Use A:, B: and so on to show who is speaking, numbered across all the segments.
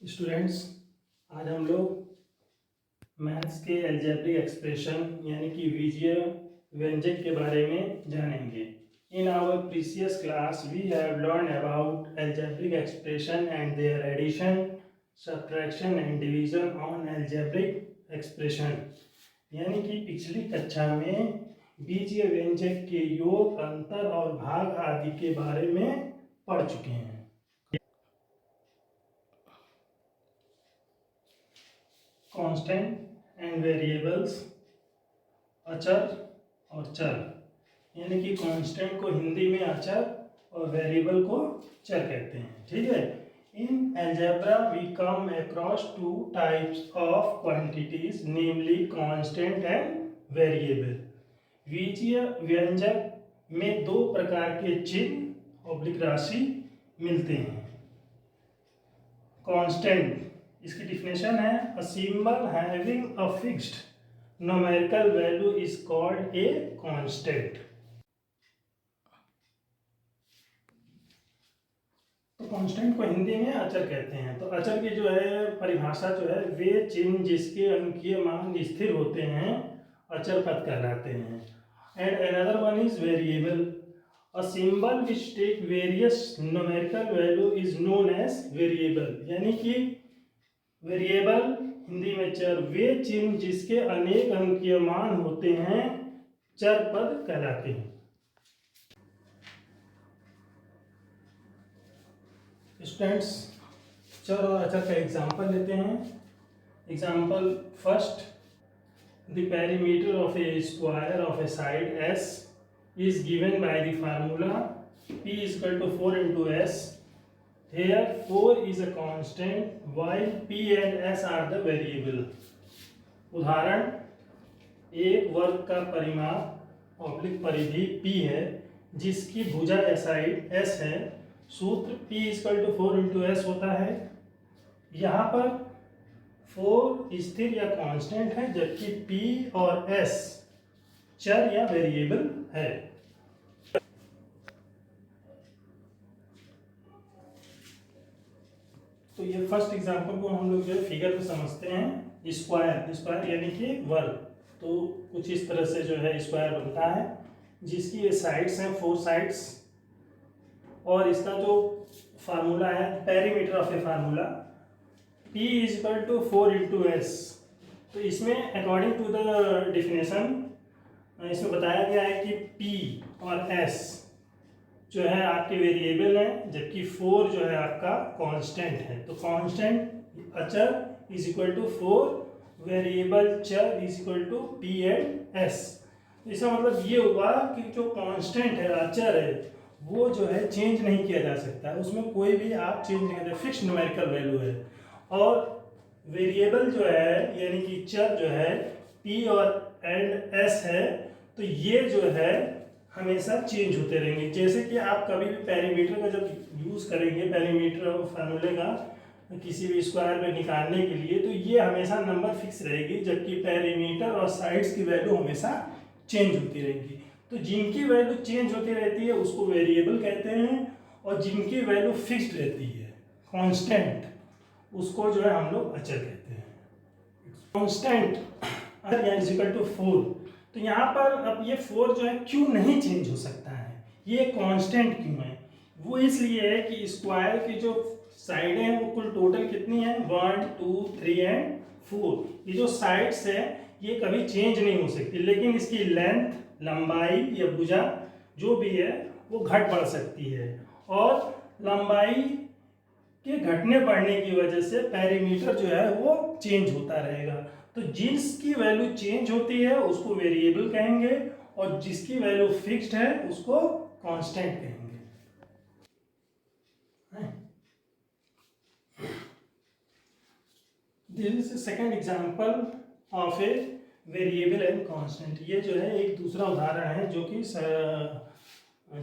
A: Students, आज हम लोग मैथ्स के अलजेब्रिक एक्सप्रेशन यानी कि बीजीय व्यंजक के बारे में जानेंगे। In our previous class we have learn about algebraic expression and their addition, subtraction and division on algebraic expression. यानी कि पिछली कक्षा में बीजीय व्यंजक के योग, अंतर और भाग आदि के बारे में पढ़ चुके हैं। कांस्टेंट एंड वेरिएबल्स, अचर और चर, यानी कि कांस्टेंट को हिंदी में अचर और वेरिएबल को चर कहते हैं। ठीक है। In algebra we come across two types of quantities, namely constant and variable. बीजीय व्यंजक में दो प्रकार के चिन्ह ऑब्लिक राशि मिलते हैं। कांस्टेंट, इसकी डिफिनेशन है a symbol having a fixed numerical value is called a constant. तो कांस्टेंट को हिंदी में अचर कहते हैं। तो अचर की जो है परिभाषा जो है, वे चिन्ह जिसके अंकीय मान स्थिर होते हैं अचर पद कहलाते हैं। And another one is variable, a symbol which take various numerical value is known as variable. यानी कि वेरिएबल हिंदी में चर, वे चिन्ह जिसके अनेक अंकीय मान होते हैं चर पद कहलाते हैं। स्टूडेंट्स, चर और अचर का एग्जांपल लेते हैं। Example first, the perimeter of A square of A side s is given by the formula p is equal to 4 into s. Here 4 is a constant while p and s are the variable. उदाहरण, एक वर्ग का परिमाप oblique परिधि p है जिसकी भुजा side s है। सूत्र p equal to 4 into S होता है। यहाँ पर 4 स्थिर या कांस्टेंट है, जबकि p और s चर या वेरिएबल है। तो ये फर्स्ट एग्जांपल को हम लोग जो है फिगर में समझते हैं। स्क्वायर यानी कि वर्ग, तो कुछ इस तरह से जो है स्क्वायर बनता है जिसकी ये साइड्स हैं 4 साइड्स, और इसका जो फार्मूला है perimeter of a formula p is equal to 4 into S. तो इसमें अकॉर्डिंग टू द डिफिनेशन इसमें बताया गया है कि p और s जो है आपके वेरिएबल है, जबकि 4 जो है आपका कांस्टेंट है। तो कांस्टेंट अचर इज इक्वल टू 4, वेरिएबल चर is equal to p and s। इसका मतलब ये हुआ कि जो कांस्टेंट है, अचर है, वो जो है चेंज नहीं किया जा सकता है, उसमें कोई भी आप चेंज नहीं करते, फिक्स न्यूमेरिकल वैल्यू है। और वेरिएबल जो है यानी कि चर जो है p और एंड s है, तो ये जो है हमेशा चेंज होते रहेंगे। जैसे कि आप कभी भी पेरीमीटर का जब यूज़ करेंगे, पेरीमीटर फार्मूले का किसी भी स्क्वायर में निकालने के लिए, तो ये हमेशा नंबर फिक्स रहेगी, जबकि पेरीमीटर और साइड्स की वैल्यू हमेशा चेंज होती रहेगी। तो जिनकी वैल्यू चेंज होती रहती है उसको वेरिएबल कहते हैं, और जिनकी वैल्यू फिक्स्ड रहती है कांस्टेंट, उसको जो है हम लोग अचर कहते हैं। Constant is equal to 4। तो यहाँ पर अब ये 4 जो है क्यों नहीं चेंज हो सकता है, ये कांस्टेंट क्यों है? वो इसलिए है कि स्क्वायर की जो साइडें हैं वो कुल टोटल कितनी है, 1 2 3 एंड 4। ये जो साइड्स है ये कभी चेंज नहीं हो सकती, लेकिन इसकी लेंथ, लंबाई या भुजा जो भी है वो घट बढ़ सकती है, और लंबाई के घटने बढ़ने की वजह से पेरीमीटर जो है वो चेंज होता रहेगा। तो जिसकी वैल्यू चेंज होती है उसको वेरिएबल कहेंगे, और जिसकी वैल्यू फिक्स्ड है उसको कांस्टेंट कहेंगे। This is second example of a variable and constant. ये जो है एक दूसरा उदाहरण है जो कि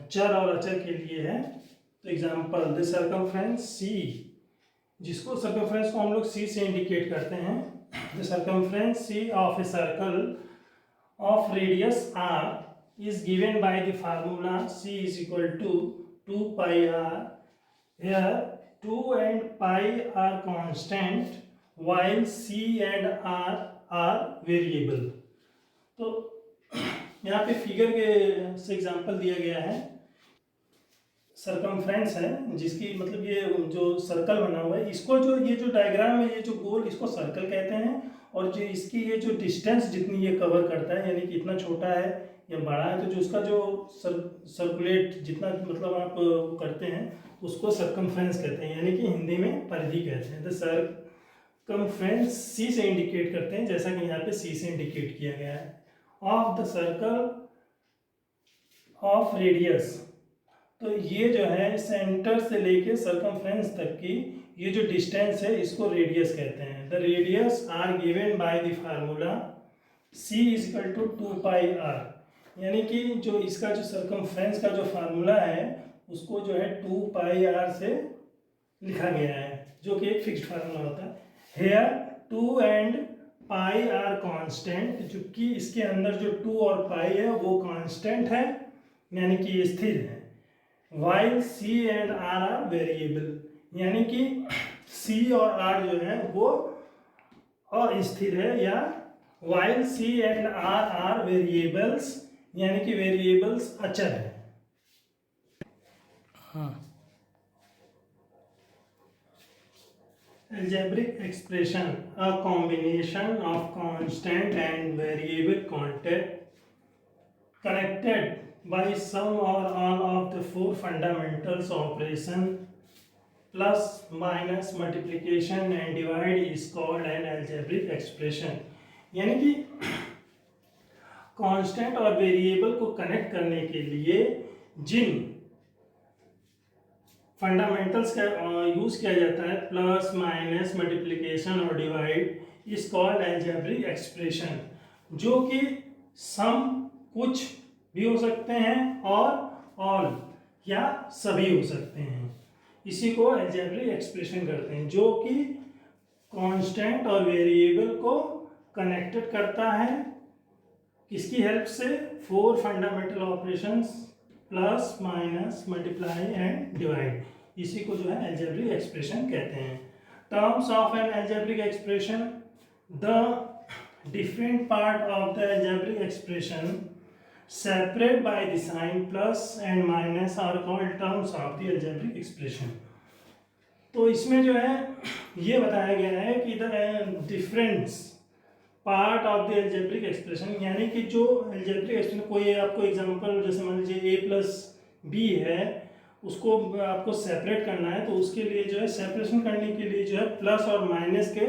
A: चर और अचर के लिए है। तो एग्जांपल, द सर्कमफ्रेंस सी, जिसको सर्कमफ्रेंस को हम लोग सी से इंडिकेट करते हैं। The circumference C of a circle of radius r is given by the formula c is equal to 2 pi r, here 2 and pi are constant while c and r are variable। तो यहाँ पे figure के से example दिया गया है, circumference है जिसकी मतलब ये जो सर्कल बना हुआ है, इसको जो ये जो डायग्राम है, ये जो गोल, इसको सर्कल कहते हैं। और जो इसकी ये जो डिस्टेंस जितनी ये कवर करता है, यानी कि इतना छोटा है या बड़ा है, तो जो उसका जो सर्कुलेट जितना मतलब आप करते हैं उसको सर्कमफ्रेंस कहते हैं, यानी कि हिंदी में परिधि कहते हैं। तो सर्कमफ्रेंस सी से इंडिकेट करते हैं, जैसा कि यहाँ पे सी से इंडिकेट किया गया है। Of the circle of radius, तो ये जो है सेंटर से लेके सर्कमफ्रेंस तक की ये जो डिस्टेंस है इसको रेडियस कहते हैं। The radius R given by the formula c is equal to 2 pi R, यानी कि जो इसका जो सर्कमफ्रेंस का जो फार्मूला है उसको जो है 2 पाई आर से लिखा गया है, जो कि एक फिक्स्ड फार्मूला होता है। Here 2 and pi R constant, जबकि इसके अंदर जो 2 और पाई है वो कांस्टेंट है, यानी कि ये स्थिर है। while c and r are variable, यानी कि c और r जो है वो अस्थिर है, या while c and r are variables, यानी कि वेरिएबल्स अचर है। Algebraic expression, a combination of constant and variable content connected by some or all of the four fundamentals operation plus minus multiplication and divide is called an algebraic expression। यानी कि constant और variable को connect करने के लिए जिन fundamentals का use किया जाता है, प्लस माइनस मल्टीप्लिकेशन और divide, is called algebraic expression, जो कि सम कुछ भी हो सकते हैं और ऑल या सभी हो सकते हैं, इसी को अलजेब्रिक एक्सप्रेशन करते हैं, जो कि कांस्टेंट और वेरिएबल को कनेक्टेड करता है किसकी हेल्प से, 4 fundamental operations plus minus multiply and divide, इसी को जो है अलजेब्रिक एक्सप्रेशन कहते हैं। Terms of an algebraic expression, the different part of the algebraic expression separate by the sign plus and minus are called terms of the algebraic expression. तो इसमें जो है ये बताया गया है कि the difference part of the algebraic expression, यानी कि जो अलजेब्रिक एक्सप्रेशन, कोई आपको एग्जांपल जैसे मान लीजिए a प्लस बी है, उसको आपको सेपरेट करना है, तो उसके लिए जो है सेपरेशन करने के लिए जो है प्लस और माइनस के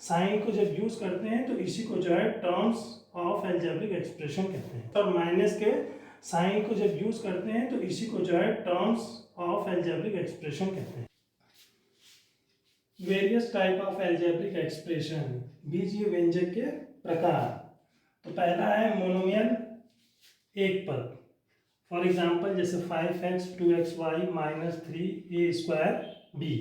A: साइन को जब यूज करते हैं तो इसी को जो है टर्म्स ऑफ अलजेब्रिक एक्सप्रेशन कहते हैं। और माइनस के साइन को जब यूज करते हैं तो इसी को जो है टर्म्स ऑफ अलजेब्रिक एक्सप्रेशन कहते हैं। Various type of algebraic expression, बीजीय व्यंजक के प्रकार। तो पहला है मोनोमियल एक पद, फॉर एग्जाम्पल जैसे 5x 2xy minus 3a square b।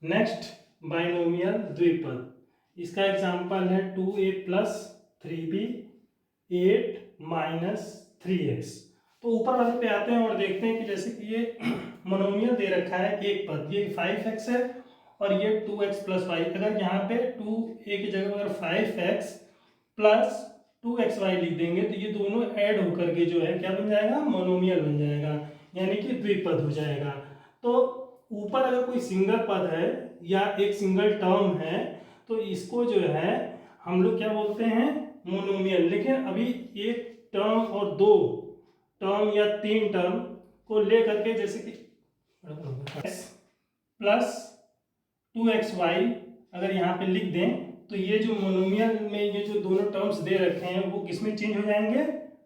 A: Next binomial द्विपद, इसका एग्जाम्पल है 2a plus 3b 8 minus 3x। तो ऊपर वाले पे आते हैं और देखते हैं कि जैसे कि ये मोनोमियल दे रखा है एक पद, ये 5x है और ये 2x प्लस वाई। अगर यहाँ पे 2a की जगह अगर 5x प्लस 2xy लिख देंगे तो ये दोनों ऐड होकर के जो है क्या बन जाएगा, मोनोमियल बन जाएगा, यानी कि द्विपद हो जाएगा। तो ऊपर अगर कोई सिंगल पद है या एक सिंगल टर्म है तो इसको जो है हम लोग क्या बोलते हैं, मोनोमियल। लेकिन अभी एक टर्म और 2 टर्म या 3 टर्म को लेकर के जैसे कि प्लस 2xy अगर यहाँ पे लिख दें तो ये जो मोनोमियल में ये जो दोनों टर्म्स दे रखे हैं वो किसमें चेंज हो जाएंगे,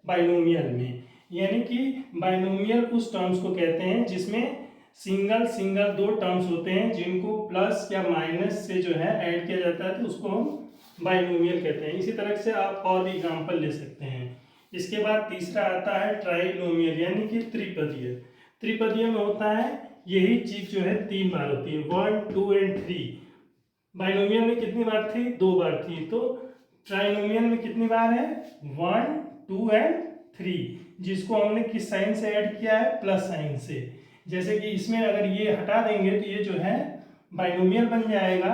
A: बाइनोमियल में। यानी कि बाइनोमियल उस टर्म्स को कहते हैं जिसमें सिंगल सिंगल 2 टर्म्स होते हैं जिनको प्लस या माइनस से जो है ऐड किया जाता है, तो उसको हम बाइनोमियल कहते हैं। इसी तरह से आप और भी एग्जाम्पल ले सकते हैं। इसके बाद तीसरा आता है ट्राइनोमियल, यानी कि त्रिपदीय। त्रिपदीय में होता है यही चीज जो है 3 बार होती है, 1 2 एंड 3। बाइनोमियल में कितनी बार थी, 2 बार थी। तो ट्राइनोमियल में कितनी बार है, 1 2 एंड 3, जिसको हमने किस साइन से ऐड किया है, प्लस साइन से। जैसे कि इसमें अगर ये हटा देंगे तो ये जो है बाइनोमियल बन जाएगा,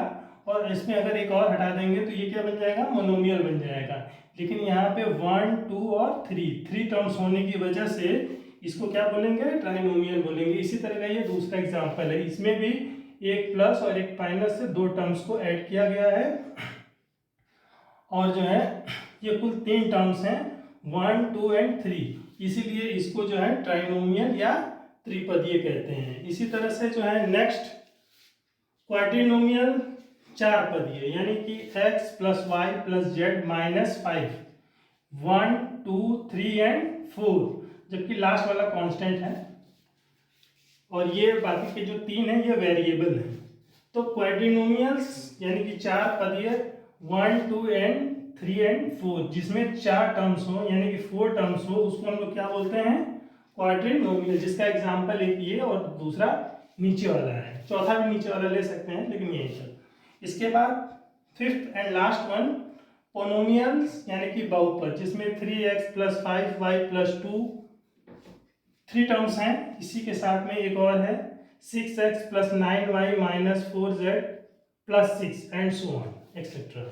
A: और इसमें अगर एक और हटा देंगे तो ये क्या बन जाएगा, मोनोमियल बन जाएगा। लेकिन यहाँ पे 1, 2 और 3 टर्म्स होने की वजह से इसको क्या बोलेंगे, ट्राइनोमियल बोलेंगे। इसी तरह का ये दूसरा एग्जाम्पल है, इसमें भी एक प्लस और एक माइनस से 2 टर्म्स को ऐड किया गया है, और जो है ये कुल 3 टर्म्स हैं, 1, 2 एंड 3, इसीलिए इसको जो है ट्राइनोमियल या त्रिपदीय कहते हैं। इसी तरह से जो है नेक्स्ट क्वाड्रिनोमियल 4 पदीय, यानी कि x + y + z - 5, 1, 2, 3 एंड 4, जबकि लास्ट वाला कांस्टेंट है, और ये बाकी के जो 3 हैं ये वेरिएबल हैं। तो क्वाड्रिनोमियल्स यानी कि 4 पदीय 1, 2 एंड 3 एंड 4, जिसमें 4 टर्म्स हो यानी कि 4 टर्म्स हो, उसको हम लोग क्या बोलते हैं, क्वाड्रिनोमियल। जिसका एग्जांपल एक ये और दूसरा नीचे वाला है, चौथा भी नीचे वाला ले सकते हैं, लेकिन यही चल। इसके बाद फिफ्थ एंड लास्ट वन पोनोमियल्स यानी कि बहुपद, जिसमें 3x + 5y + 2 3 टर्म्स हैं। इसी के साथ में एक और है 6x + 9y - 4z + 6 and so on etcetera.